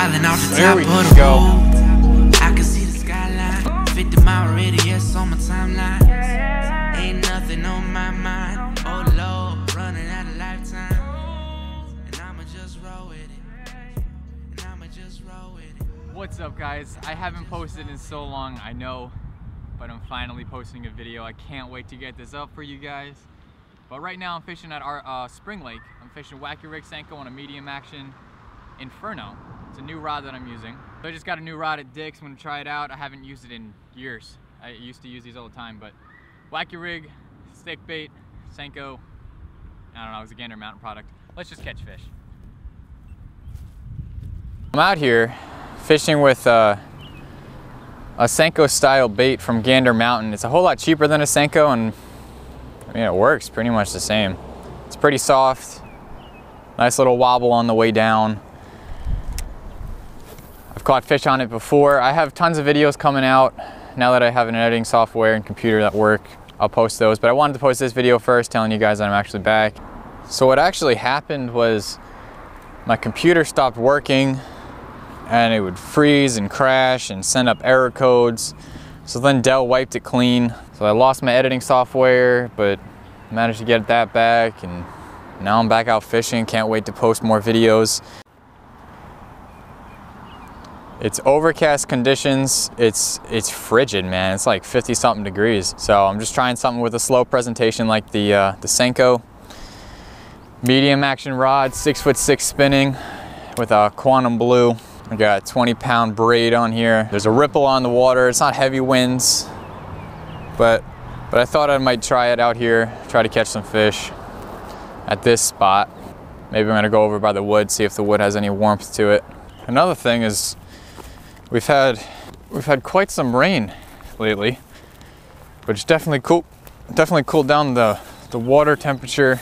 Wildin' off the There top we of the go. road. I can see the skyline. 50-mile radius on my timeline. Ain't nothing on my mind. Oh Lord, running out of lifetime. And I'ma just roll with it. What's up, guys? I haven't posted in so long, I know, but I'm finally posting a video. I can't wait to get this up for you guys. But right now I'm fishing at our spring lake. I'm fishing wacky rig senko on a medium action Inferno. It's a new rod that I'm using. So I just got a new rod at Dick's. I'm gonna try it out. I haven't used it in years. I used to use these all the time, but wacky rig, stick bait, senko. I don't know, it was a Gander Mountain product. Let's just catch fish. I'm out here fishing with a senko style bait from Gander Mountain. It's a whole lot cheaper than a senko, and I mean, it works pretty much the same. It's pretty soft, nice little wobble on the way down. I've caught fish on it before. I have tons of videos coming out now that I have an editing software and computer that work. I'll post those, but I wanted to post this video first telling you guys that I'm actually back. So what actually happened was my computer stopped working and it would freeze and crash and send up error codes. So then Dell wiped it clean. So I lost my editing software, but managed to get that back, and now I'm back out fishing. Can't wait to post more videos. It's overcast conditions. It's frigid, man. It's like 50 something degrees. So I'm just trying something with a slow presentation like the senko. Medium action rod, 6'6" spinning with a Quantum Blu. I got a 20-pound braid on here. There's a ripple on the water. It's not heavy winds, but I thought I might try it out here, try to catch some fish at this spot. Maybe I'm gonna go over by the wood, see if the wood has any warmth to it. Another thing is we've had quite some rain lately, which definitely cooled down the water temperature,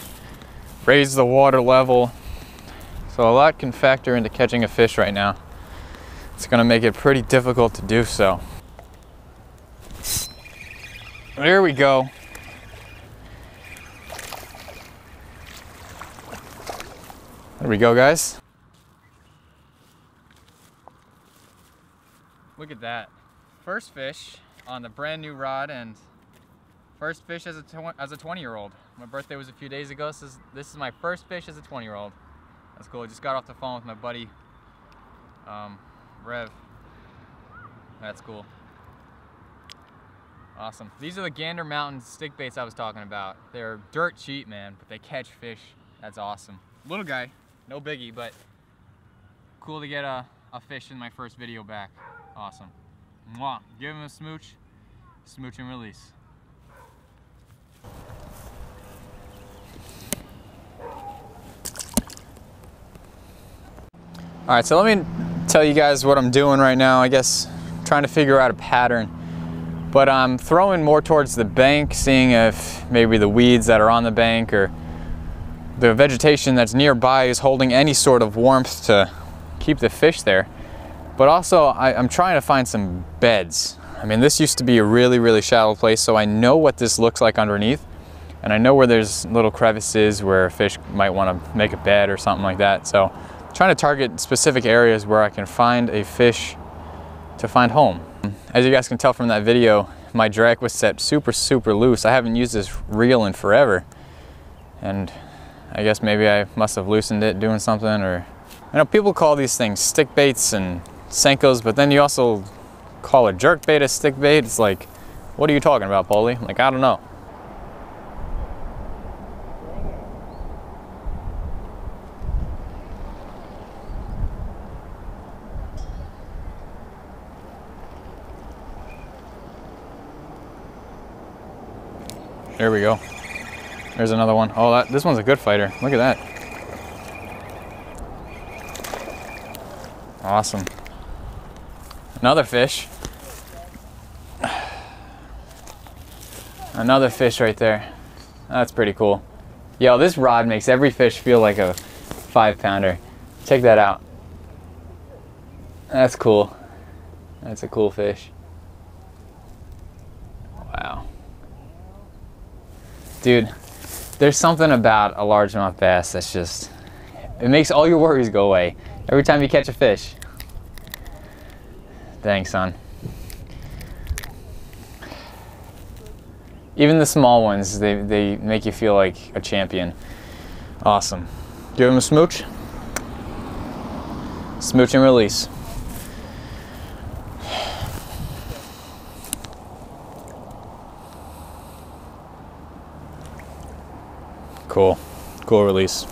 raised the water level. So a lot can factor into catching a fish right now. It's gonna make it pretty difficult to do so. There we go. There we go, guys. Look at that. First fish on the brand new rod, and first fish as a 20-year-old. My birthday was a few days ago, so this is my first fish as a 20-year-old. That's cool. I just got off the phone with my buddy, Rev. That's cool. Awesome. These are the Gander Mountain stick baits I was talking about. They're dirt cheap, man, but they catch fish. That's awesome. Little guy, no biggie, but cool to get a fish in my first video back. Awesome. Mwah. Give him a smooch, smooch and release. All right, so let me tell you guys what I'm doing right now. I guess trying to figure out a pattern, but I'm throwing more towards the bank, seeing if maybe the weeds that are on the bank or the vegetation that's nearby is holding any sort of warmth to keep the fish there. But also I'm trying to find some beds. I mean, this used to be a really, really shallow place, so I know what this looks like underneath, and I know where there's little crevices where a fish might want to make a bed or something like that. So trying to target specific areas where I can find a fish to find home. As you guys can tell from that video, my drag was set super, super loose. I haven't used this reel in forever, and I guess maybe I must have loosened it doing something, or I know people call these things stick baits and senkos, but then you also call a jerk bait a stick bait. It's like, what are you talking about, Paulie? Like, I don't know. There we go. There's another one. Oh, this one's a good fighter. Look at that. Awesome. Another fish. Another fish right there. That's pretty cool. Yo, this rod makes every fish feel like a 5-pounder. Check that out. That's cool. That's a cool fish. Wow. Dude, there's something about a largemouth bass that's just, it makes all your worries go away. Every time you catch a fish, Thanks, son. Even the small ones, they make you feel like a champion. Awesome. Give him a smooch. Smooch and release. Cool. Cool release.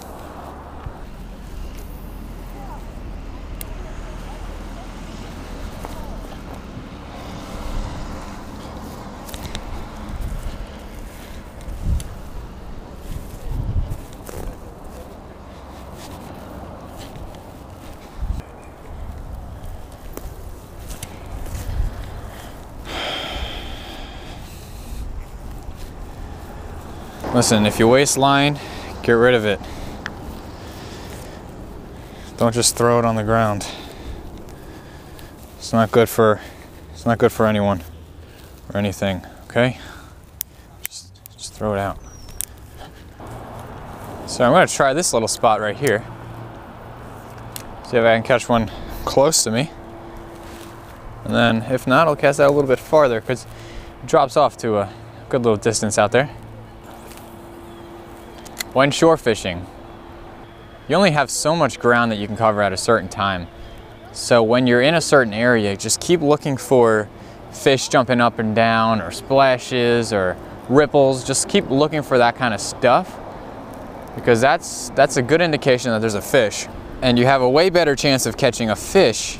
Listen, if you waste line, get rid of it. Don't just throw it on the ground. It's not good for anyone or anything, okay? Just throw it out. So I'm gonna try this little spot right here. See if I can catch one close to me. And then if not, I'll cast out a little bit farther because it drops off to a good little distance out there. When shore fishing, you only have so much ground that you can cover at a certain time. So when you're in a certain area, just keep looking for fish jumping up and down or splashes or ripples. Just keep looking for that kind of stuff because that's a good indication that there's a fish. And you have a way better chance of catching a fish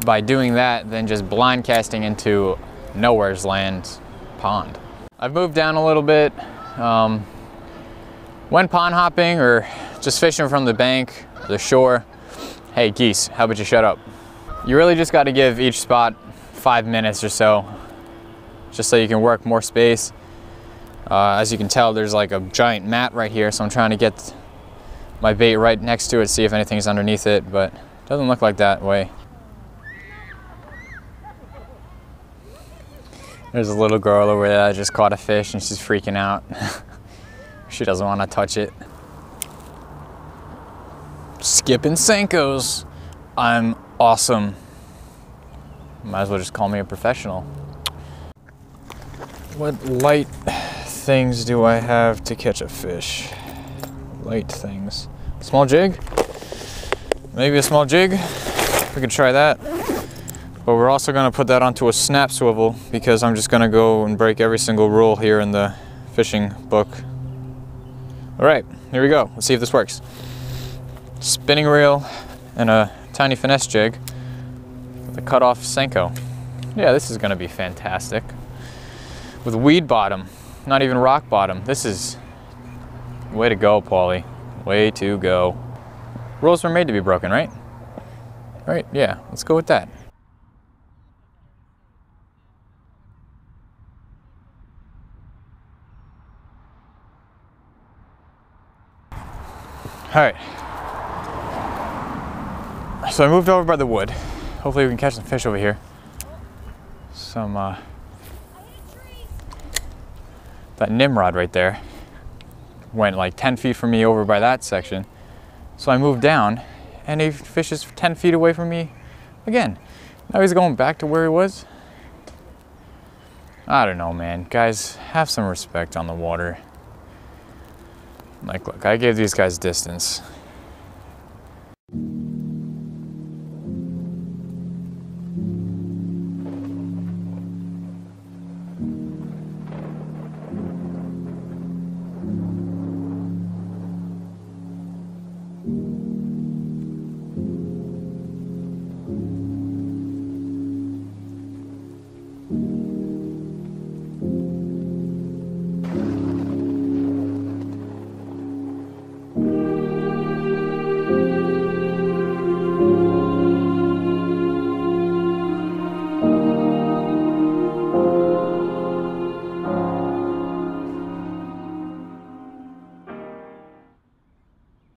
by doing that than just blind casting into nowhere's land pond. I've moved down a little bit. When pond hopping or just fishing from the bank or the shore, hey geese, how about you shut up? You really just got to give each spot 5 minutes or so, just so you can work more space. As you can tell, there's like a giant mat right here, so I'm trying to get my bait right next to it, see if anything's underneath it, but it doesn't look like that way. There's a little girl over there that just caught a fish and she's freaking out. She doesn't want to touch it. Skipping senkos. I'm awesome. Might as well just call me a professional. What light things do I have to catch a fish? Light things. Small jig? Maybe a small jig? We could try that. But we're also gonna put that onto a snap swivel because I'm just gonna go and break every single rule here in the fishing book. All right, here we go. Let's see if this works. Spinning reel and a tiny finesse jig with a cut-off senko. Yeah, this is gonna be fantastic. With weed bottom, not even rock bottom. This is way to go, Paulie. Way to go. Rules were made to be broken, right? Right, yeah, let's go with that. All right, so I moved over by the wood. Hopefully we can catch some fish over here. Some, that Nimrod right there went like 10 feet from me over by that section. So I moved down and he fishes 10 feet away from me again. Now he's going back to where he was. I don't know, man. Guys, have some respect on the water. Like, look, I gave these guys distance.